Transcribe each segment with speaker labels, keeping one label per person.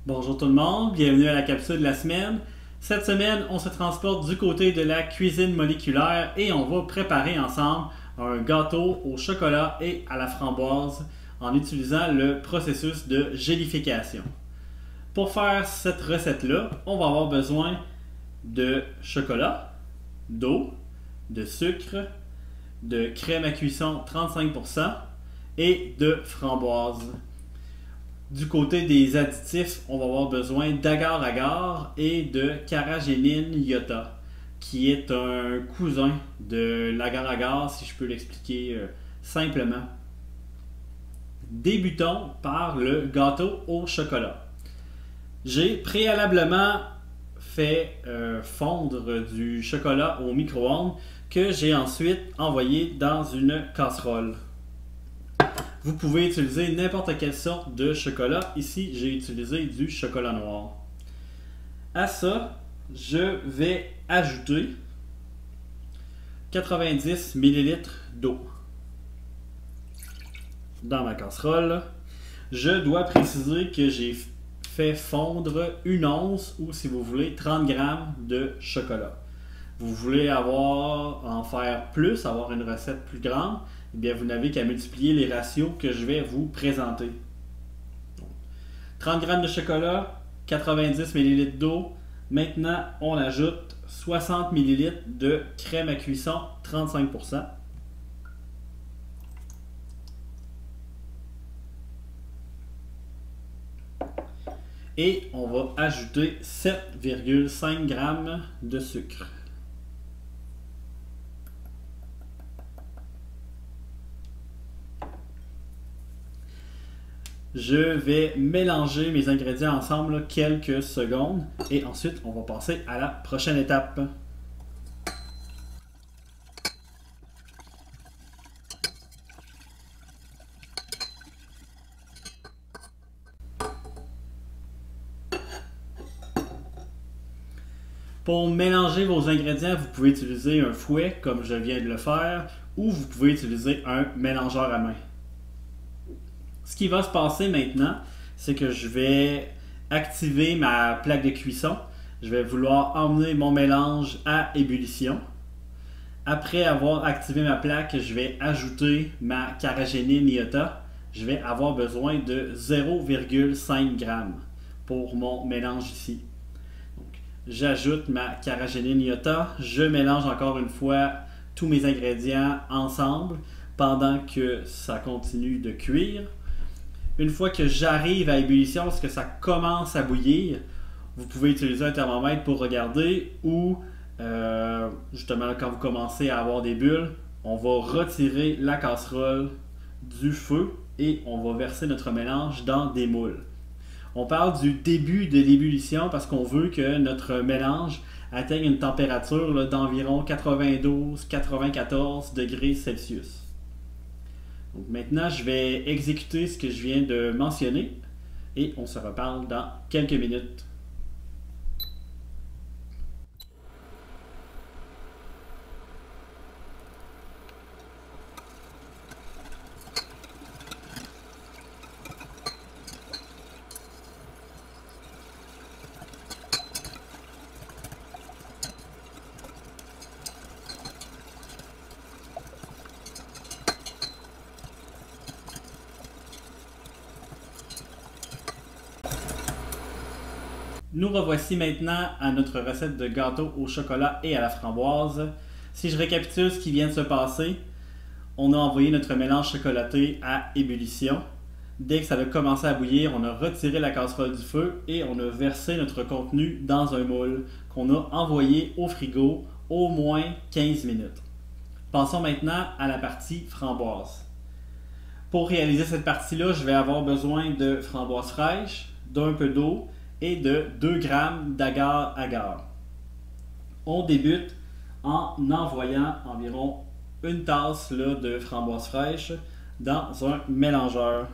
Speaker 1: Bonjour tout le monde, bienvenue à la capsule de la semaine. Cette semaine, on se transporte du côté de la cuisine moléculaire et on va préparer ensemble un gâteau au chocolat et à la framboise en utilisant le processus de gélification. Pour faire cette recette-là, on va avoir besoin de chocolat, d'eau, de sucre, de crème à cuisson 35% et de framboise. Du côté des additifs, on va avoir besoin d'agar-agar et de carragénine iota, qui est un cousin de l'agar-agar, si je peux l'expliquer simplement. Débutons par le gâteau au chocolat. J'ai préalablement fait fondre du chocolat au micro-ondes que j'ai ensuite envoyé dans une casserole. Vous pouvez utiliser n'importe quelle sorte de chocolat. Ici, j'ai utilisé du chocolat noir. À ça, je vais ajouter 90 ml d'eau dans ma casserole. Je dois préciser que j'ai fait fondre une once ou, si vous voulez, 30 g de chocolat. Vous voulez en faire plus, avoir une recette plus grande, eh bien, vous n'avez qu'à multiplier les ratios que je vais vous présenter. 30 g de chocolat, 90 ml d'eau. Maintenant, on ajoute 60 ml de crème à cuisson 35%. Et on va ajouter 7,5 g de sucre. Je vais mélanger mes ingrédients ensemble quelques secondes et ensuite on va passer à la prochaine étape. Pour mélanger vos ingrédients, vous pouvez utiliser un fouet comme je viens de le faire ou vous pouvez utiliser un mélangeur à main. Ce qui va se passer maintenant, c'est que je vais activer ma plaque de cuisson. Je vais vouloir emmener mon mélange à ébullition. Après avoir activé ma plaque, je vais ajouter ma carragénine iota. Je vais avoir besoin de 0,5 g pour mon mélange ici. J'ajoute ma carragénine iota. Je mélange encore une fois tous mes ingrédients ensemble pendant que ça continue de cuire. Une fois que j'arrive à ébullition, lorsque ça commence à bouillir, vous pouvez utiliser un thermomètre pour regarder ou justement quand vous commencez à avoir des bulles, on va retirer la casserole du feu et on va verser notre mélange dans des moules. On parle du début de l'ébullition parce qu'on veut que notre mélange atteigne une température d'environ 92-94 degrés Celsius. Donc maintenant, je vais exécuter ce que je viens de mentionner et on se reparle dans quelques minutes. Nous revoici maintenant à notre recette de gâteau au chocolat et à la framboise. Si je récapitule ce qui vient de se passer, on a envoyé notre mélange chocolaté à ébullition. Dès que ça a commencé à bouillir, on a retiré la casserole du feu et on a versé notre contenu dans un moule qu'on a envoyé au frigo au moins 15 minutes. Passons maintenant à la partie framboise. Pour réaliser cette partie-là, je vais avoir besoin de framboises fraîches, d'un peu d'eau, et de 2 g d'agar-agar. On débute en envoyant environ une tasse de framboises fraîches dans un mélangeur.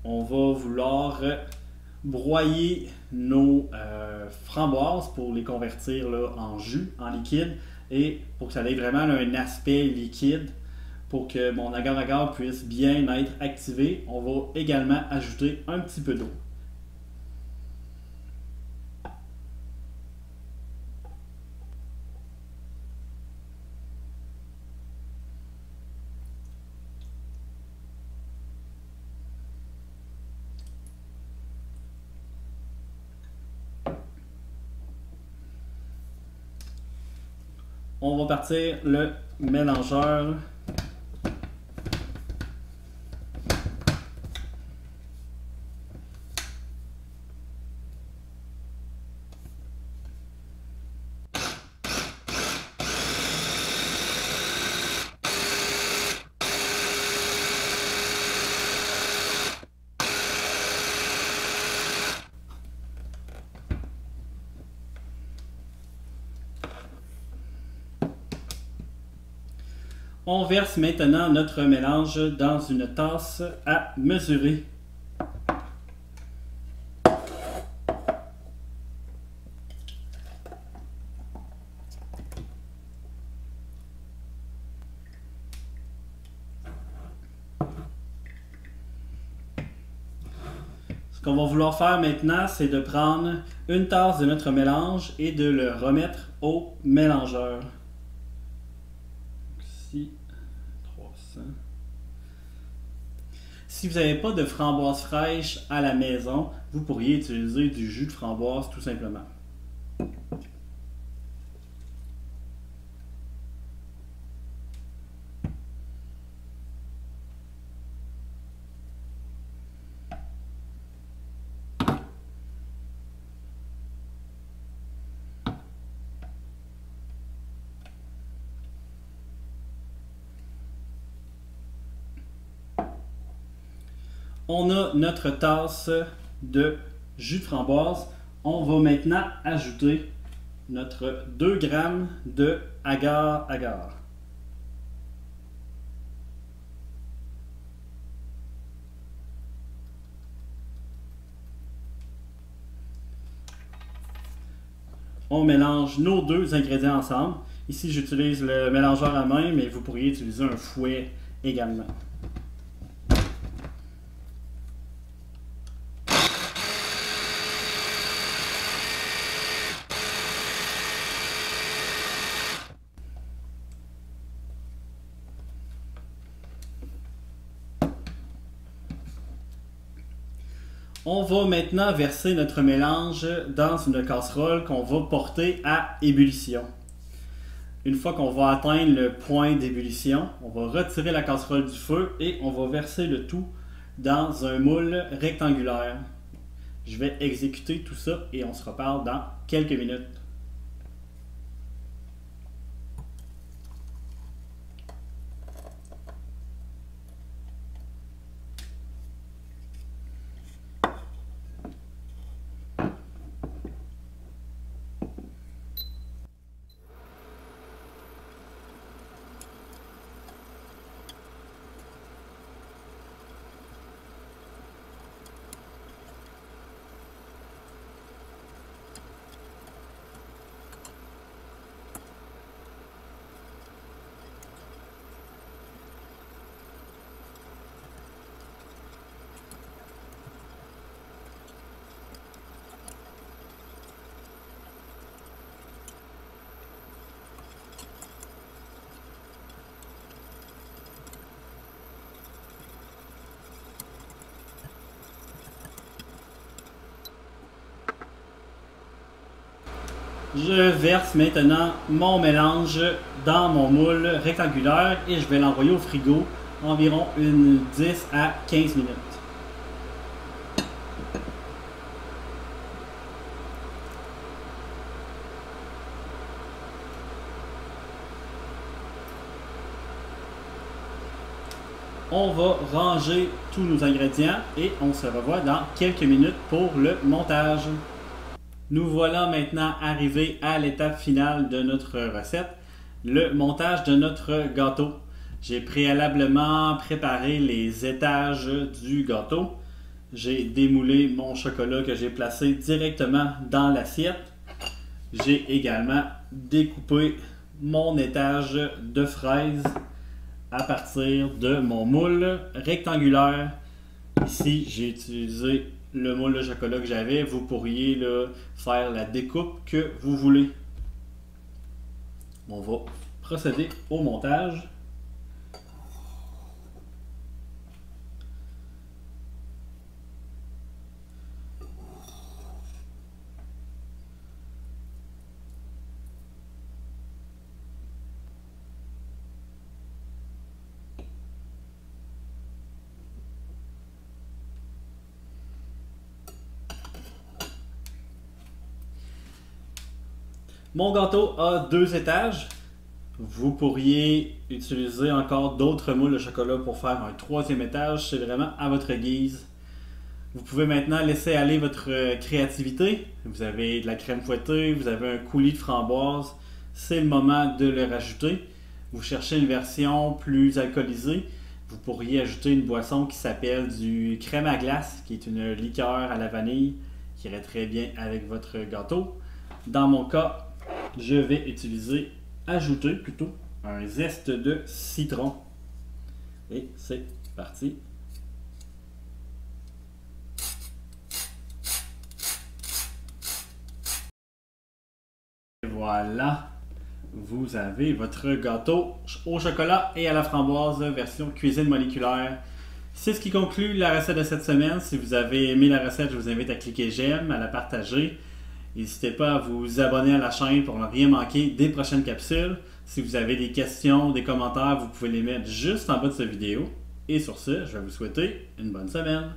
Speaker 1: On va vouloir broyer nos framboises pour les convertir en jus, en liquide. et pour que ça ait vraiment un aspect liquide, pour que mon agar-agar puisse bien être activé, on va également ajouter un petit peu d'eau. On va partir le mélangeur. On verse maintenant notre mélange dans une tasse à mesurer. Ce qu'on va vouloir faire maintenant, c'est de prendre une tasse de notre mélange et de le remettre au mélangeur. Ici, 300. Si vous n'avez pas de framboise fraîche à la maison, vous pourriez utiliser du jus de framboise tout simplement. On a notre tasse de jus de framboise. On va maintenant ajouter notre 2 g de agar-agar. On mélange nos deux ingrédients ensemble. Ici, j'utilise le mélangeur à main, mais vous pourriez utiliser un fouet également. On va maintenant verser notre mélange dans une casserole qu'on va porter à ébullition. Une fois qu'on va atteindre le point d'ébullition, on va retirer la casserole du feu et on va verser le tout dans un moule rectangulaire. Je vais exécuter tout ça et on se reparle dans quelques minutes. Je verse maintenant mon mélange dans mon moule rectangulaire et je vais l'envoyer au frigo environ une 10 à 15 minutes. On va ranger tous nos ingrédients et on se revoit dans quelques minutes pour le montage. Nous voilà maintenant arrivés à l'étape finale de notre recette, le montage de notre gâteau. J'ai préalablement préparé les étages du gâteau. J'ai démoulé mon chocolat que j'ai placé directement dans l'assiette. J'ai également découpé mon étage de fraises à partir de mon moule rectangulaire. Ici, j'ai utilisé le moule de chocolat que j'avais. Vous pourriez là, faire la découpe que vous voulez. On va procéder au montage. Mon gâteau a 2 étages. Vous pourriez utiliser encore d'autres moules de chocolat pour faire un 3e étage. C'est vraiment à votre guise. Vous pouvez maintenant laisser aller votre créativité. Vous avez de la crème fouettée, vous avez un coulis de framboise. C'est le moment de le rajouter. Vous cherchez une version plus alcoolisée. Vous pourriez ajouter une boisson qui s'appelle du crème à glace, qui est une liqueur à la vanille qui irait très bien avec votre gâteau. Dans mon cas, je vais ajouter plutôt un zeste de citron. Et c'est parti. Et voilà, vous avez votre gâteau au chocolat et à la framboise version cuisine moléculaire. C'est ce qui conclut la recette de cette semaine. Si vous avez aimé la recette, je vous invite à cliquer j'aime, à la partager. N'hésitez pas à vous abonner à la chaîne pour ne rien manquer des prochaines capsules. Si vous avez des questions, des commentaires, vous pouvez les mettre juste en bas de cette vidéo. Et sur ce, je vais vous souhaiter une bonne semaine.